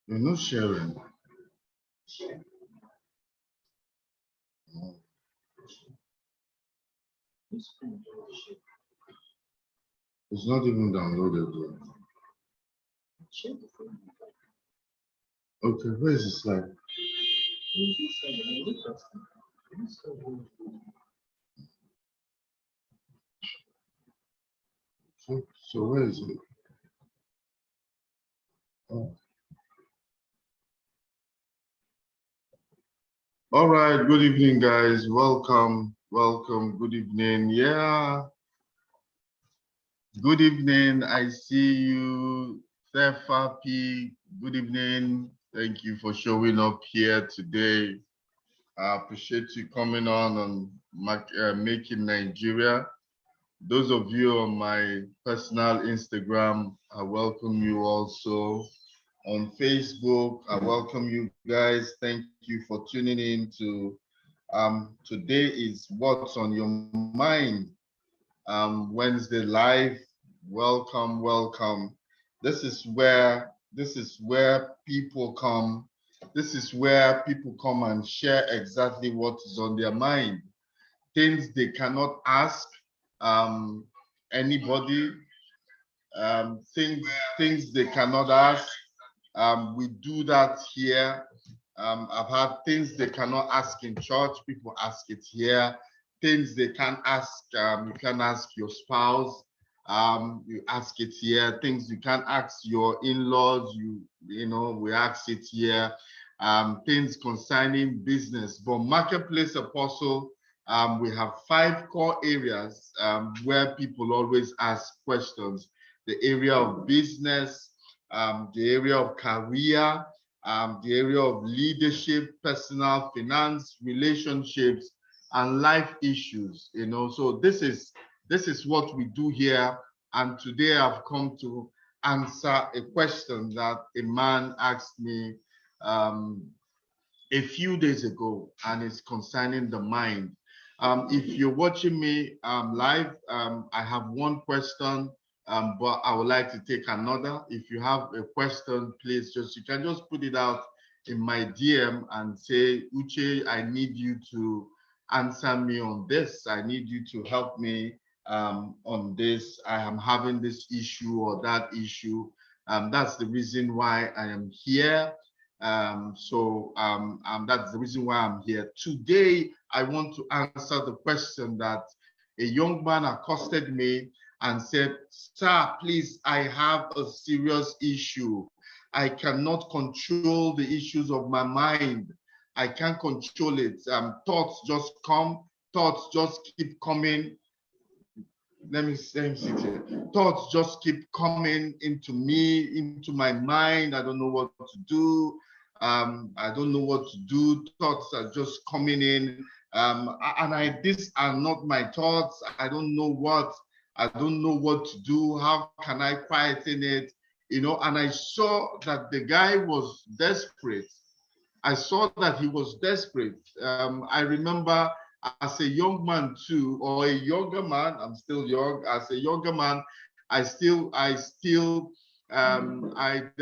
You're not sharing. It's not even downloaded yet. Okay, where is the slide? So where is it? Oh. All right, good evening, guys. Welcome, good evening. Yeah, good evening. I see you, Stefa P. Good evening. Thank you for showing up here today. I appreciate you coming on Making Nigeria. Those of you on my personal Instagram, I welcome you also. On Facebook, I welcome you guys. Thank you for tuning in to today is What's on Your Mind, Wednesday live. Welcome, welcome. This is where people come. This is where people come and share exactly what is on their mind. Things they cannot ask anybody. Things they cannot ask. We do that here. I've had things they cannot ask in church. People ask it here. Things they can't ask. You can ask your spouse. You ask it here. Things you can't ask your in-laws. You know, we ask it here. Things concerning business. But Marketplace Apostle, we have 5 core areas where people always ask questions. The area of business, the area of career, the area of leadership, personal finance, relationships, and life issues. You know, so this is what we do here. And today I've come to answer a question that a man asked me a few days ago, and it's concerning the mind. If you're watching me live, I have one question, but I would like to take another. If you have a question, please you can just put it out in my DM and say, Uche, I need you to answer me on this. I need you to help me on this. I am having this issue or that issue. That's the reason why I am here. That's the reason why I'm here. Today, I want to answer the question that a young man accosted me and said, sir, please, I have a serious issue. I cannot control the issues of my mind. I can't control it. Thoughts just come, thoughts just keep coming. Let me sit here. Thoughts just keep coming into me, into my mind. I don't know what to do. I don't know what to do. Thoughts are just coming in. These are not my thoughts. I don't know what to do. How can I quieten it? You know, and I saw that the guy was desperate. I saw that he was desperate. I remember as a young man too, or a younger man, I'm still young, as a younger man, there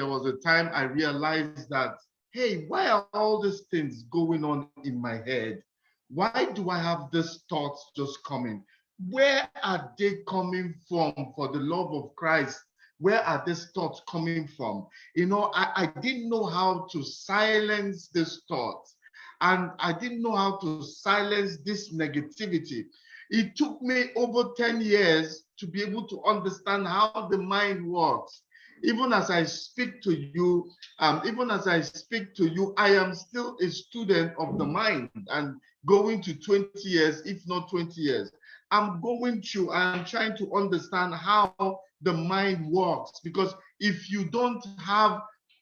was a time I realized that, hey, why are all these things going on in my head? Why do I have these thoughts just coming? Where are they coming from for the love of Christ? Where are these thoughts coming from? You know, I didn't know how to silence these thoughts. And I didn't know how to silence this negativity. It took me over 10 years to be able to understand how the mind works. Even as I speak to you, I am still a student of the mind and going to 20 years, if not 20 years. I'm trying to understand how the mind works, because if you don't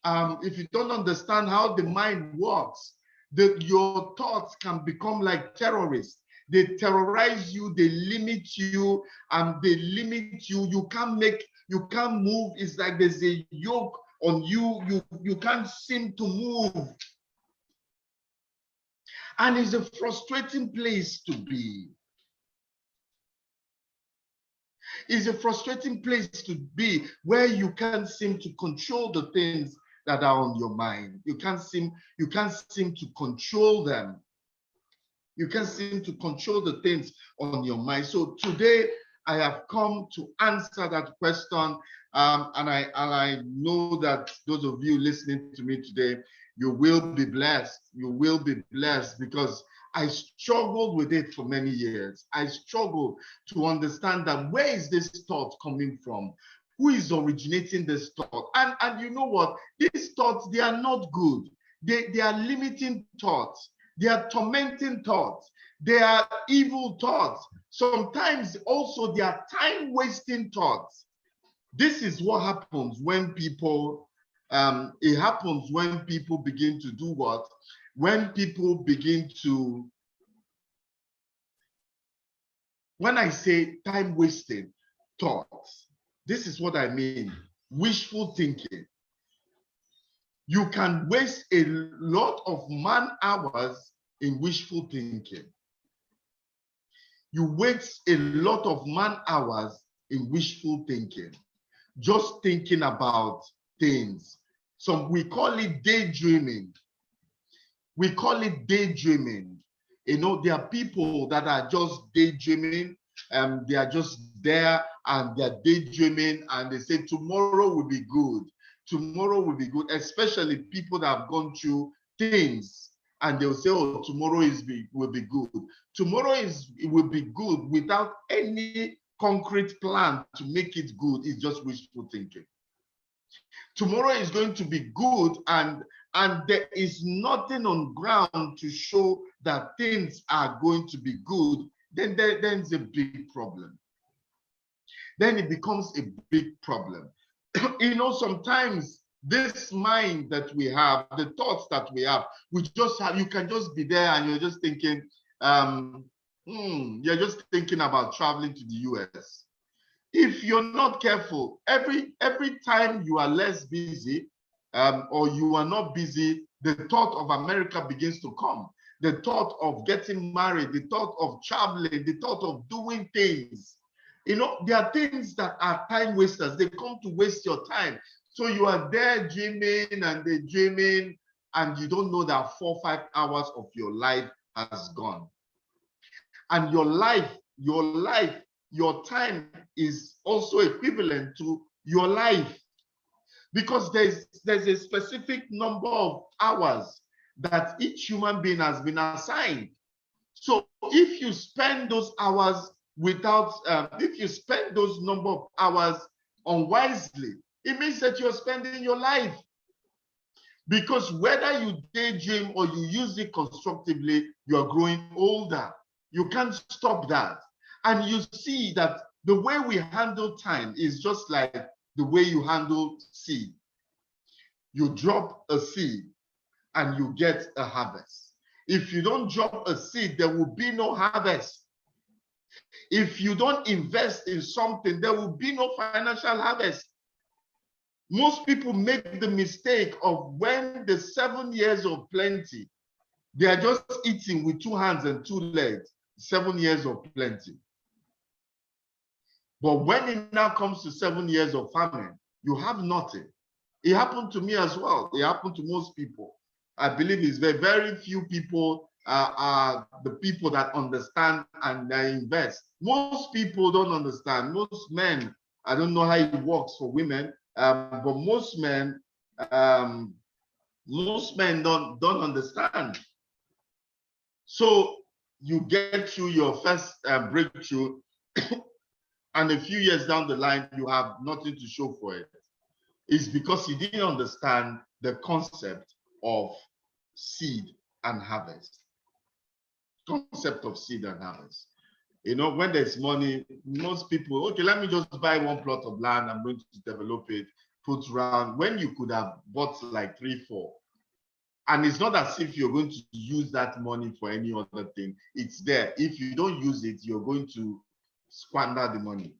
understand how the mind works, your thoughts can become like terrorists. They terrorize you, they limit you, you can't move. It's like there's a yoke on you. You can't seem to move. And it's a frustrating place to be. It's a frustrating place to be where you can't seem to control the things that are on your mind. You can't seem to control them. You can't seem to control the things on your mind. So today I have come to answer that question. And I know that those of you listening to me today, you will be blessed. You will be blessed, because I struggled with it for many years. I struggled to understand that where is this thought coming from? Who is originating this thought? And you know what? These thoughts, they are not good. They are limiting thoughts. They are tormenting thoughts. They are evil thoughts. Sometimes also they are time-wasting thoughts. This is what happens when people, it happens when people begin to do what? When people begin to, when I say time-wasting thoughts, this is what I mean. Wishful thinking. You can waste a lot of man-hours in wishful thinking. You waste a lot of man-hours in wishful thinking, just thinking about things. So we call it daydreaming. We call it daydreaming. You know, there are people that are just daydreaming, they are just there and they're daydreaming, and they say tomorrow will be good. Tomorrow will be good, especially people that have gone through things, and they'll say, oh, tomorrow will be good. Tomorrow will be good without any concrete plan to make it good. It's just wishful thinking. Tomorrow is going to be good, and there is nothing on ground to show that things are going to be good. Then there's a big problem. Then it becomes a big problem. You know, sometimes this mind that we have, the thoughts that we have, we just have, you can just be there and you're just thinking, you're just thinking about traveling to the US. If you're not careful, every time you are less busy, or you are not busy, the thought of America begins to come. The thought of getting married, the thought of traveling, the thought of doing things. You know, there are things that are time wasters. They come to waste your time. So you are there dreaming and daydreaming, and you don't know that 4 or 5 hours of your life has gone. And your time is also equivalent to your life, because there's a specific number of hours that each human being has been assigned. So if you spend those hours if you spend those number of hours unwisely, it means that you're spending your life. Because whether you daydream or you use it constructively, you're growing older. You can't stop that. And you see that the way we handle time is just like the way you handle seed. You drop a seed and you get a harvest. If you don't drop a seed, there will be no harvest. If you don't invest in something, there will be no financial harvest. Most people make the mistake of, when the 7 years of plenty, they are just eating with 2 hands and 2 legs, 7 years of plenty. But when it now comes to 7 years of famine, you have nothing. It happened to me as well. It happened to most people. I believe it's very, very few people are the people that understand and they invest. Most people don't understand. Most men, I don't know how it works for women, but most men don't understand. So you get through your first breakthrough, and a few years down the line, you have nothing to show for it. It's because you didn't understand the concept of seed and harvest. Concept of seed and harvest. You know, when there's money, most people, okay, let me just buy 1 plot of land, I'm going to develop it, put around, when you could have bought like 3, 4. And it's not as if you're going to use that money for any other thing. It's there. If you don't use it, you're going to squander the money.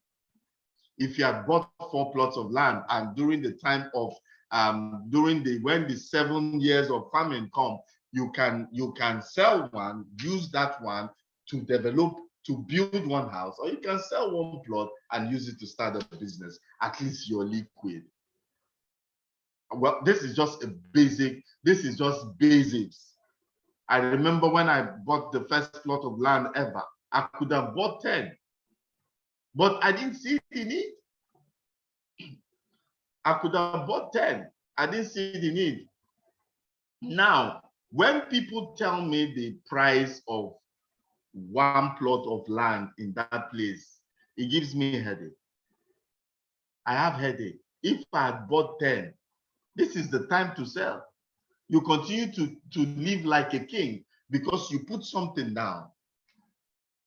If you had bought 4 plots of land, and during the time of when the 7 years of famine come, you can sell one, use that one to build one house, or you can sell 1 plot and use it to start a business. At least you're liquid. well, this is just basics. I remember when I bought the first plot of land ever, I could have bought 10, but I didn't see the need. I could have bought 10. I didn't see the need. Now, when people tell me the price of one plot of land in that place, it gives me a headache. I have headache. If I had bought 10, this is the time to sell. You continue to live like a king because you put something down.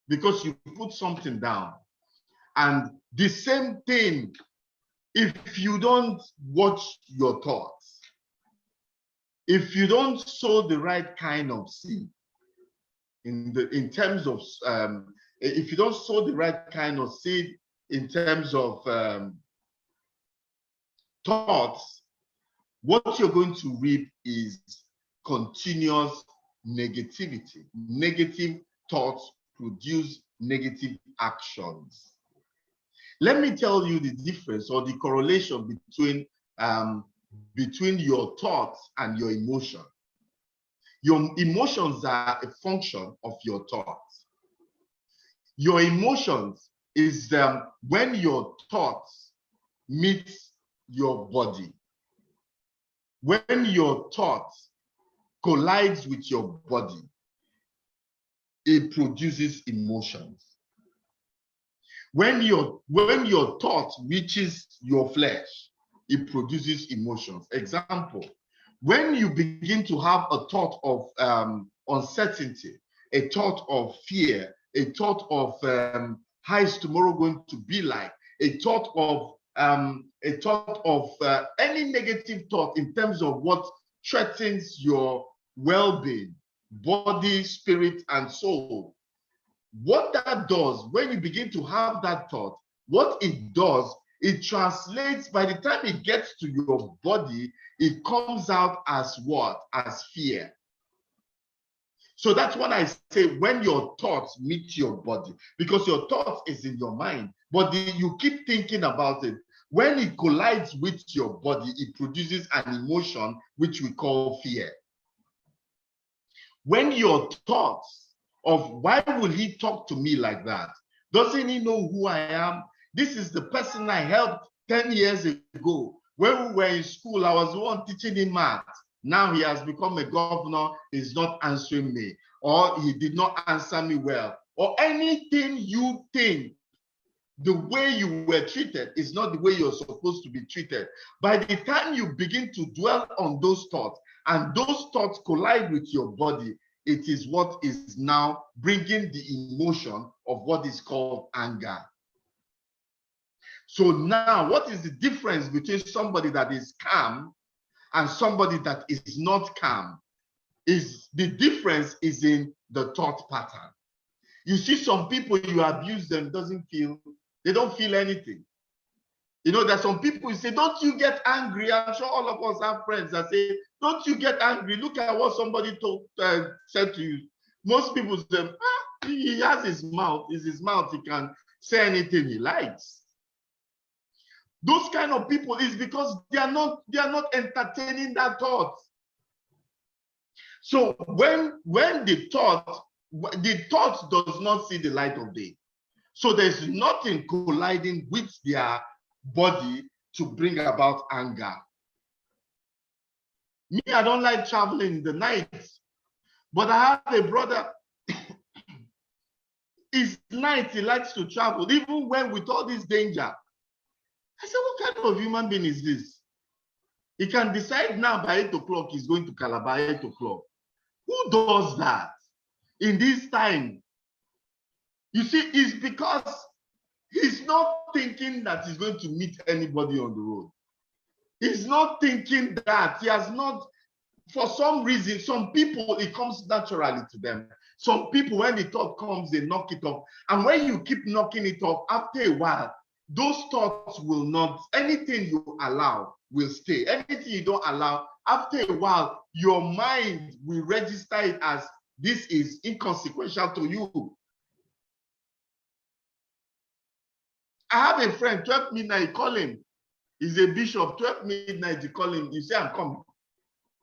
Because you put something down. And the same thing, if you don't watch your thoughts, if you don't sow the right kind of seed, in terms of if you don't sow the right kind of seed in terms of thoughts, what you're going to reap is continuous negativity. Negative thoughts produce negative actions. Let me tell you the difference or the correlation between your thoughts and your emotion. Your emotions are a function of your thoughts. Your emotions is when your thoughts meet your body. When your thoughts collides with your body, it produces emotions. When your thought reaches your flesh, it produces emotions. Example, when you begin to have a thought of uncertainty, a thought of fear, a thought of how is tomorrow going to be like, a thought of any negative thought in terms of what threatens your well-being, body, spirit, and soul. What that does, when you begin to have that thought, what it does, it translates, by the time it gets to your body, it comes out as what? As fear. So that's what I say, when your thoughts meet your body, because your thoughts is in your mind, but you keep thinking about it. When it collides with your body, it produces an emotion which we call fear. When your thoughts of why will he talk to me like that? Doesn't he know who I am? This is the person I helped 10 years ago. When we were in school, I was the one teaching him math. Now he has become a governor, he's not answering me, or he did not answer me well, or anything you think the way you were treated is not the way you're supposed to be treated. By the time you begin to dwell on those thoughts, and those thoughts collide with your body, it is what is now bringing the emotion of what is called anger. So now, what is the difference between somebody that is calm and somebody that is not calm? Is the difference is in the thought pattern. You see some people, you abuse them, they don't feel anything. You know, there's some people you say, don't you get angry? I'm sure all of us have friends that say, don't you get angry? Look at what somebody said to you. Most people say, he has his mouth, it's his mouth, he can say anything he likes. Those kind of people is because they are not entertaining that thought. So when the thought does not see the light of day, so there's nothing colliding with their body to bring about anger. Me, I don't like traveling in the night, but I have a brother, it's night, he likes to travel, even when with all this danger. I said, what kind of human being is this? He can decide now by 8 o'clock he's going to Calabar 8 o'clock. Who does that in this time? You see, it's because he's not thinking that he's going to meet anybody on the road. He's not thinking that. He has not, for some reason, some people, it comes naturally to them. Some people, when the thought comes, they knock it off. And when you keep knocking it off, after a while, those thoughts will not, anything you allow will stay. Anything you don't allow, after a while, your mind will register it as this is inconsequential to you. I have a friend, 12 midnight, call him. He's a bishop. 12 midnight, you call him. You say, I'm coming.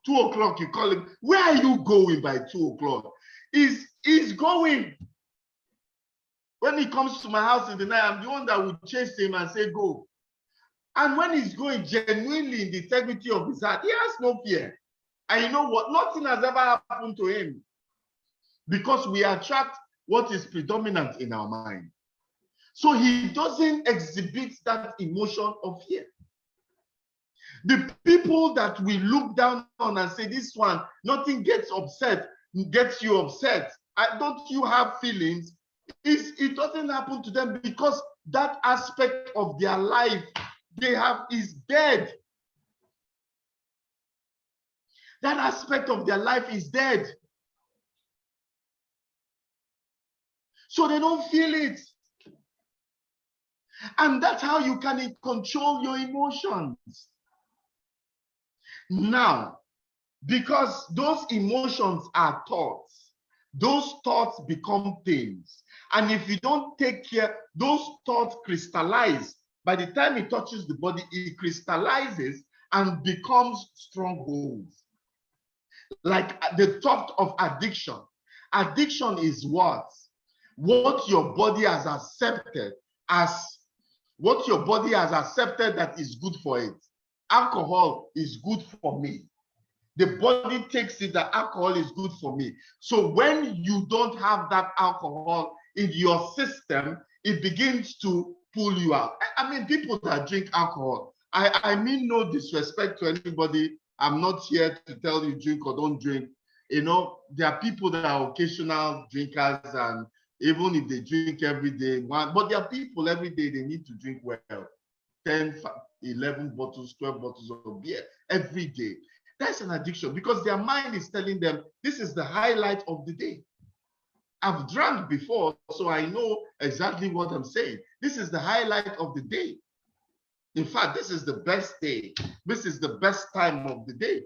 2 o'clock, you call him. Where are you going by 2 o'clock? He's going. When he comes to my house in the night, I'm the one that would chase him and say, go. And when he's going genuinely in the integrity of his heart, he has no fear. And you know what? Nothing has ever happened to him. Because we attract what is predominant in our mind. So he doesn't exhibit that emotion of fear. The people that we look down on and say, this one, nothing gets you upset. Don't you have feelings? It doesn't happen to them because that aspect of their life they have is dead. That aspect of their life is dead. So they don't feel it. And that's how you can control your emotions. Now, because those emotions are thoughts, those thoughts become things. And if you don't take care, those thoughts crystallize. By the time it touches the body, it crystallizes and becomes strongholds. Like the thought of addiction. Addiction is what? What your body has accepted that is good for it. Alcohol is good for me. The body takes it that alcohol is good for me. So when you don't have that alcohol in your system, it begins to pull you out. I mean, people that drink alcohol, I mean no disrespect to anybody. I'm not here to tell you drink or don't drink. You know, there are people that are occasional drinkers, and even if they drink every day, but there are people every day they need to drink well. 10, 11 bottles, 12 bottles of beer every day. That's an addiction because their mind is telling them this is the highlight of the day. I've drank before, so I know exactly what I'm saying. This is the highlight of the day. In fact, this is the best day. This is the best time of the day.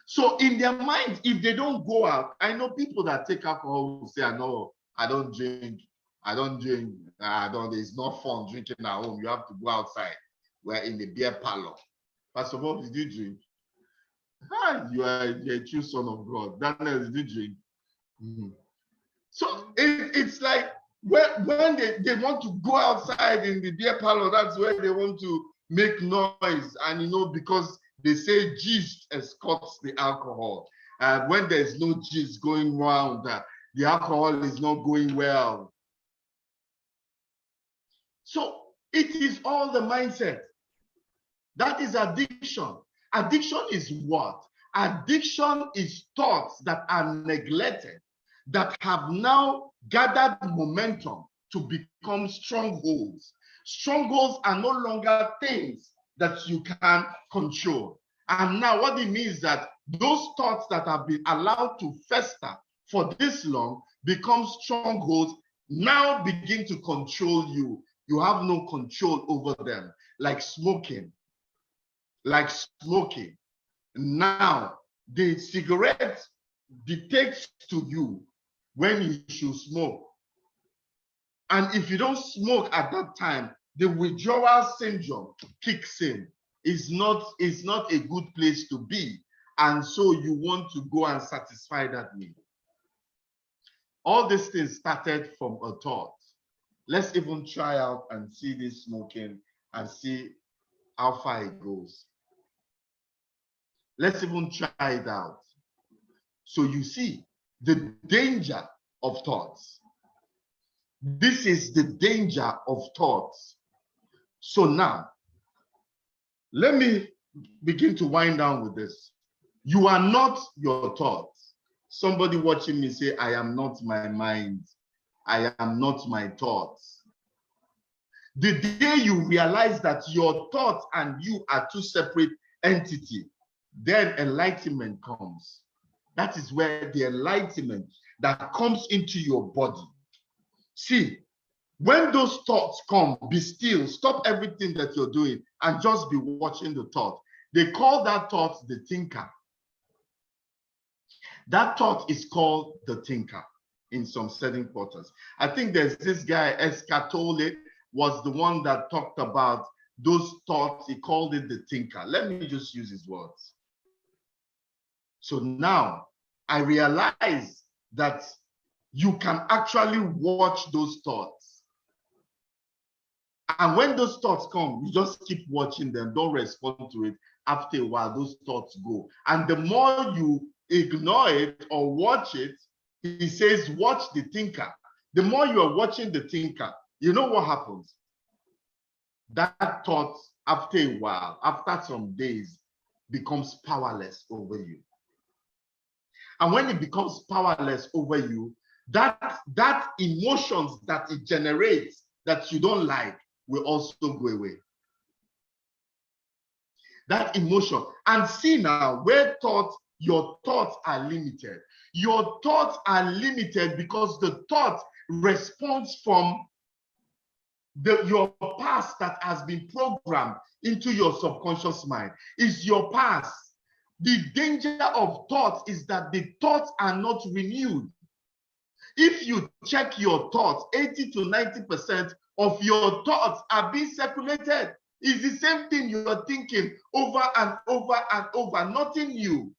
So in their mind, if they don't go out, I know people that take alcohol will say, no, I don't drink. It's not fun drinking at home. You have to go outside. We're in the beer parlor. First of all, did you drink? You are a true son of God. Daniel, did you drink? So it's like when they want to go outside in the beer parlor, that's where they want to make noise. And you know, because they say gist escorts the alcohol. When there's no gist going around, the alcohol is not going well. So it is all the mindset. That is addiction. Addiction is what? Addiction is thoughts that are neglected, that have now gathered momentum to become strongholds. Strongholds are no longer things that you can control. And now what it means is that those thoughts that have been allowed to fester for this long become strongholds, now begin to control you. You have no control over them, like smoking. Now, the cigarette dictates to you when you should smoke. And if you don't smoke at that time, the withdrawal syndrome kicks in. It's not a good place to be. And so you want to go and satisfy that need. All these things started from a thought. Let's even try out and see this smoking and see how far it goes. Let's even try it out. So you see the danger of thoughts. This is the danger of thoughts. So now, let me begin to wind down with this. You are not your thoughts. Somebody watching me say, I am not my mind. I am not my thoughts. The day you realize that your thoughts and you are two separate entities, then enlightenment comes. That is where the enlightenment that comes into your body. See, when those thoughts come, be still, stop everything that you're doing and just be watching the thought. They call that thought the thinker. That thought is called the thinker in some certain quarters. I think there's this guy, Eckhart Tolle, was the one that talked about those thoughts, he called it the thinker. Let me just use his words. So now I realize that you can actually watch those thoughts. And when those thoughts come, you just keep watching them, don't respond to it. After a while, those thoughts go. And the more you ignore it or watch it, he says, watch the thinker. The more you are watching the thinker, you know what happens? That thought, after a while, after some days, becomes powerless over you. And when it becomes powerless over you, that emotions that it generates that you don't like will also go away. That emotion. And see now, where your thoughts are limited. Your thoughts are limited because the thought responds from your past that has been programmed into your subconscious mind. Is your past. The danger of thoughts is that the thoughts are not renewed. If you check your thoughts, 80 to 90% of your thoughts are being circulated. It's the same thing you are thinking over and over and over, nothing new.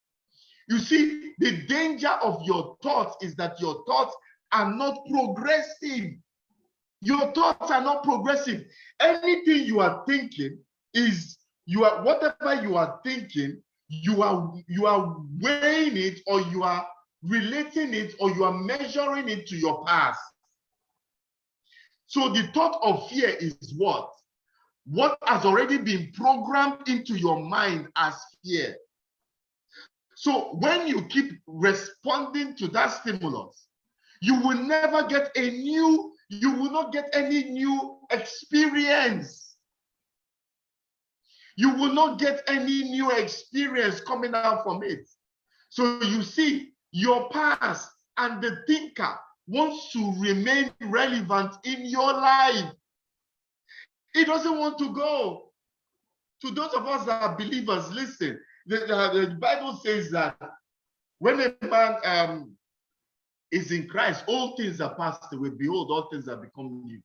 You see, the danger of your thoughts is that your thoughts are not progressive. Your thoughts are not progressive. Anything you are thinking is, whatever you are thinking, you are weighing it, or you are relating it, or you are measuring it to your past. So the thought of fear is what? What has already been programmed into your mind as fear. So when you keep responding to that stimulus, you will never get you will not get any new experience. You will not get any new experience coming out from it. So you see, your past and the thinker wants to remain relevant in your life. It doesn't want to go. To those of us that are believers, listen, the Bible says that when a man is in Christ, all things are passed away. Behold, all things are become new.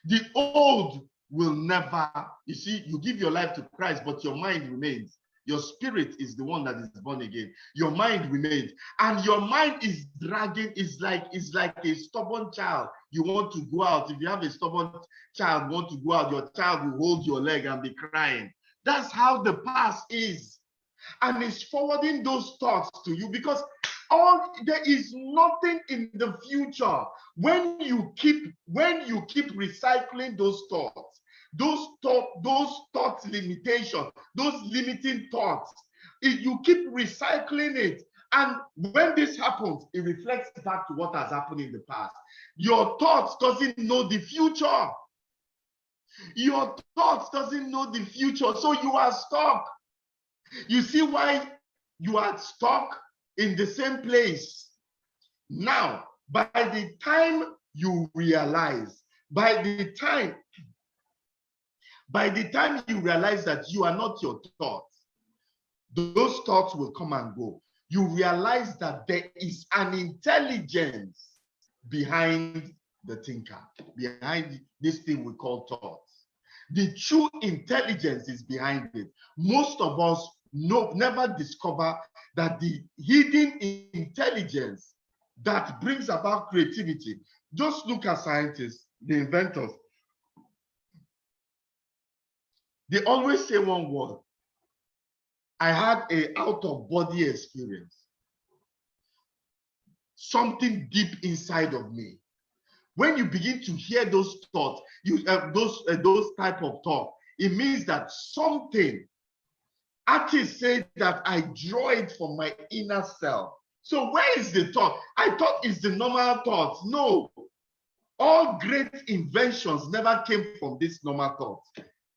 The old will never, you see, you give your life to Christ, but your mind remains. Your spirit is the one that is born again. Your mind remains. And your mind is dragging, is like a stubborn child. You want to go out. If you have a stubborn child, want to go out, your child will hold your leg and be crying. That's how the past is. And it's forwarding those thoughts to you because there is nothing in the future. When you keep recycling those thoughts, those thought limitations, those limiting thoughts, you keep recycling it. And when this happens, it reflects back to what has happened in the past. Your thoughts doesn't know the future. Your thoughts doesn't know the future. So you are stuck. You see why you are stuck in the same place. Now, by the time you realize, by the time you realize that you are not your thoughts, those thoughts will come and go. You realize that there is an intelligence behind the thinker, behind this thing we call thoughts. The true intelligence is behind it. Most of us never discover that the hidden intelligence that brings about creativity. Just look at scientists, the inventors. They always say one word. I had an out-of-body experience. Something deep inside of me. When you begin to hear those thoughts, those type of thoughts, it means that something. Artists say that I draw it from my inner self. So where is the thought? I thought it's the normal thoughts. No. All great inventions never came from this normal thought.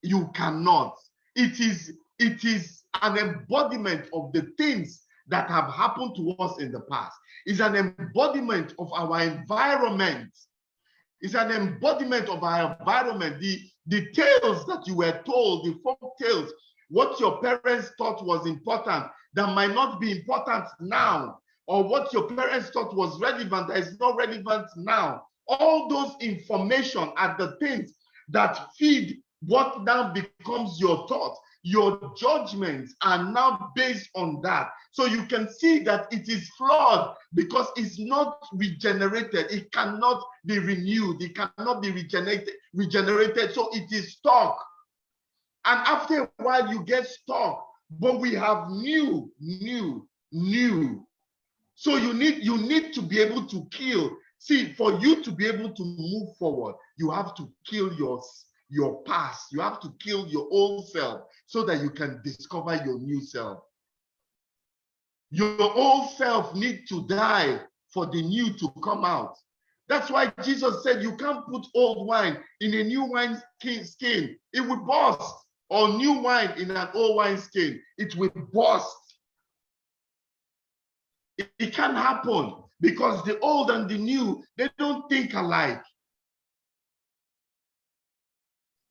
You cannot. It is an embodiment of the things that have happened to us in the past. It's an embodiment of our environment. It's an embodiment of our environment. The tales that you were told, the folk tales, what your parents thought was important that might not be important now, or what your parents thought was relevant that is not relevant now. All those information are the things that feed what now becomes your thought. Your judgments are now based on that. So you can see that it is flawed because it's not regenerated. It cannot be renewed. It cannot be regenerated. So it is stuck. And after a while, you get stuck. But we have new. So you need to be able to kill. See, for you to be able to move forward, you have to kill your past. You have to kill your old self so that you can discover your new self. Your old self needs to die for the new to come out. That's why Jesus said you can't put old wine in a new wine skin. It will burst. Or new wine in an old wine skin. It will burst. It can't happen because the old and the new, they don't think alike.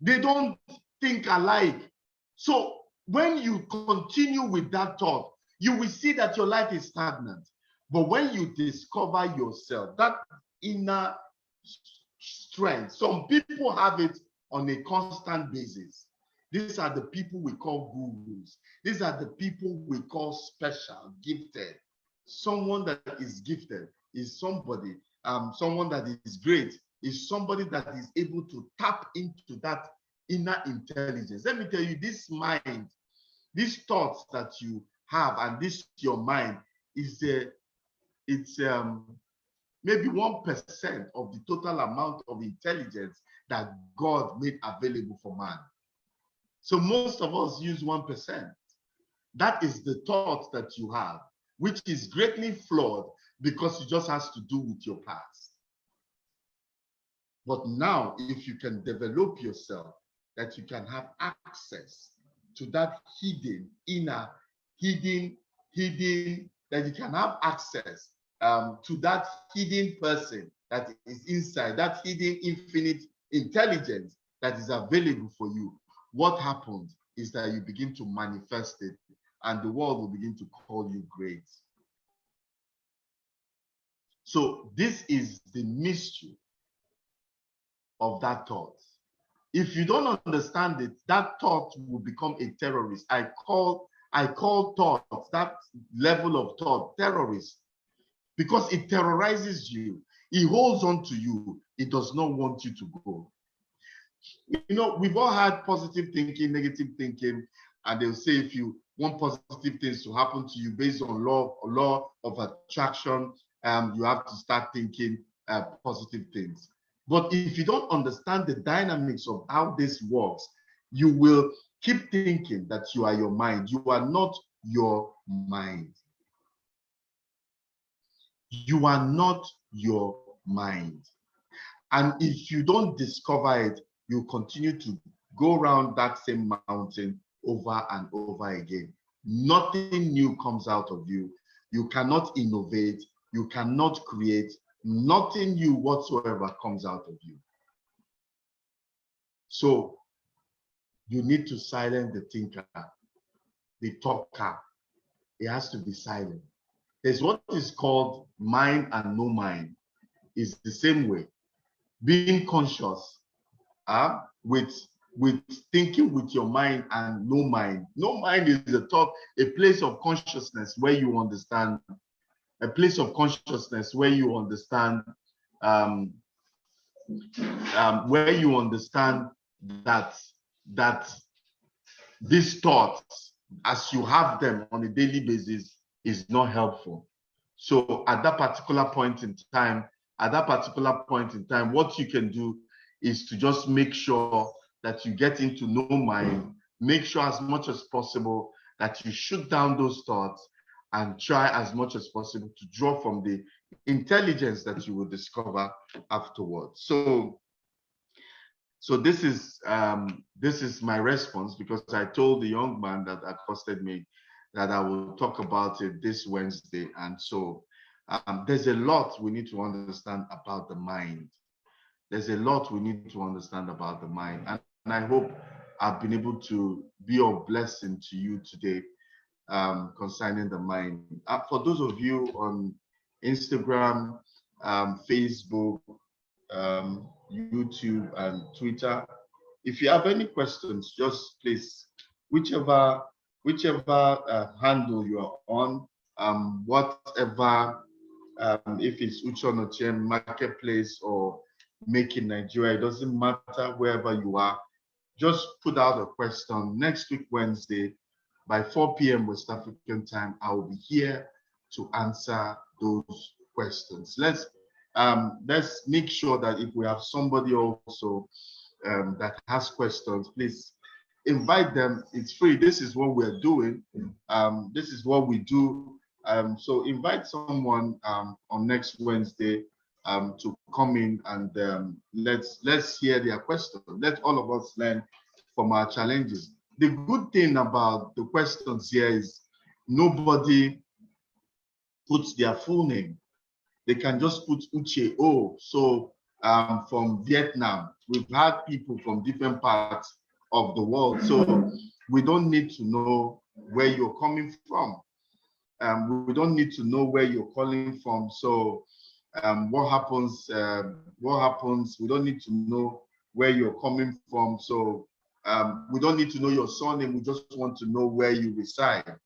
They don't think alike. So when you continue with that thought, you will see that your life is stagnant. But when you discover yourself, that inner strength, some people have it on a constant basis. These are the people we call gurus. These are the people we call special, gifted. Someone that is gifted is somebody, someone that is great, is somebody that is able to tap into that inner intelligence. Let me tell you, this mind, these thoughts that you have, and this your mind is maybe 1% of the total amount of intelligence that God made available for man. So most of us use 1%. That is the thought that you have, which is greatly flawed because it just has to do with your past. But now, if you can develop yourself, that you can have access to that hidden, inner, hidden, that you can have access to that hidden person that is inside, that hidden infinite intelligence that is available for you. What happens is that you begin to manifest it, and the world will begin to call you great. So this is the mystery of that thought. If you don't understand it, that thought will become a terrorist. I call thoughts, that level of thought, terrorist, because it terrorizes you. It holds on to you. It does not want you to go. You know, we've all had positive thinking, negative thinking, and they'll say if you want positive things to happen to you based on law of attraction, you have to start thinking positive things. But if you don't understand the dynamics of how this works, you will keep thinking that you are your mind. You are not your mind. You are not your mind. And if you don't discover it, you continue to go around that same mountain over and over again. Nothing new comes out of you. You cannot innovate. You cannot create. Nothing new whatsoever comes out of you. So you need to silence the thinker, the talker. It has to be silent. There's what is called mind and no mind. It's the same way. Being conscious with thinking with your mind and no mind. No mind is a thought, a place of consciousness where you understand, a place of consciousness where you understand, that these thoughts, as you have them on a daily basis, is not helpful. So at that particular point in time, what you can do is to just make sure that you get into no mind, make sure as much as possible that you shoot down those thoughts and try as much as possible to draw from the intelligence that you will discover afterwards. So this is my response, because I told the young man that accosted me that I will talk about it this Wednesday. And so there's a lot we need to understand about the mind. There's a lot we need to understand about the mind. And I hope I've been able to be of blessing to you today concerning the mind. For those of you on Instagram, Facebook, YouTube, and Twitter, if you have any questions, just please, whichever handle you are on, whatever, if it's Uche Onitsien Marketplace or Make in Nigeria, it doesn't matter wherever you are. Just put out a question. Next week, Wednesday, by 4 p.m. West African time, I will be here to answer those questions. Let's make sure that if we have somebody also that has questions, please invite them. It's free. This is what we're doing. This is what we do. So invite someone on next Wednesday to come in and let's hear their question. Let all of us learn from our challenges. The good thing about the questions here is nobody puts their full name. They can just put Uche O. So from Vietnam, we've had people from different parts of the world. So we don't need to know where you're coming from. We don't need to know where you're calling from. So what happens? We don't need to know where you're coming from. So we don't need to know your surname. We just want to know where you reside.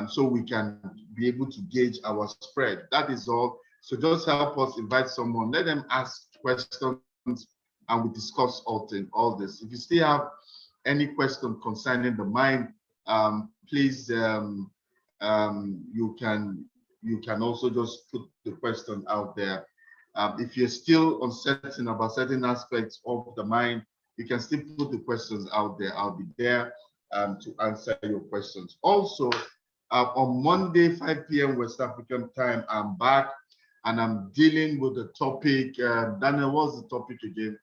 So we can be able to gauge our spread. That is all. So just help us invite someone. Let them ask questions and we discuss all this. If you still have any question concerning the mind, please, you can also just put the question out there. If you're still uncertain about certain aspects of the mind, you can still put the questions out there. I'll be there to answer your questions. Also, on Monday, 5 p.m. West African time, I'm back and I'm dealing with the topic. Daniel, what's the topic again?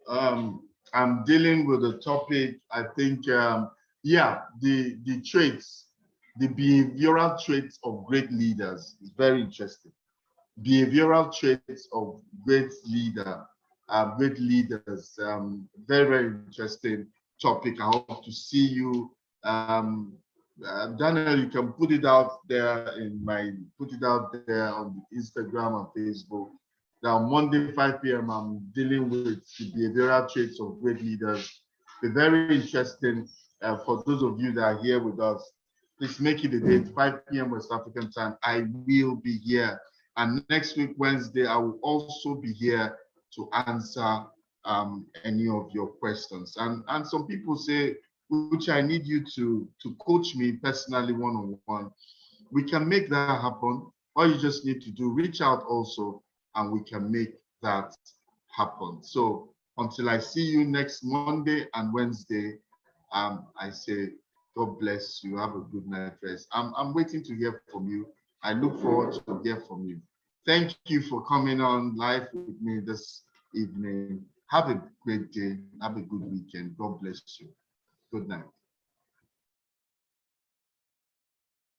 I'm dealing with the topic, I think, the traits, the behavioral traits of great leaders. It's very interesting. Behavioral traits of great leaders. Very, very interesting topic. I hope to see you. Daniel, you can put it out there on Instagram and Facebook. Now, Monday, 5 p.m., I'm dealing with the behavioral traits of great leaders. It's very interesting for those of you that are here with us. Please make it a date, 5 p.m. West African time. I will be here. And next week, Wednesday, I will also be here to answer any of your questions. And some people say, which I need you to coach me personally one-on-one. We can make that happen. All you just need to do, reach out also, and we can make that happen. So until I see you next Monday and Wednesday, I say, God bless you. Have a good night rest. I'm waiting to hear from you. I look forward to hear from you. Thank you for coming on live with me this evening. Have a great day. Have a good weekend. God bless you. Good night.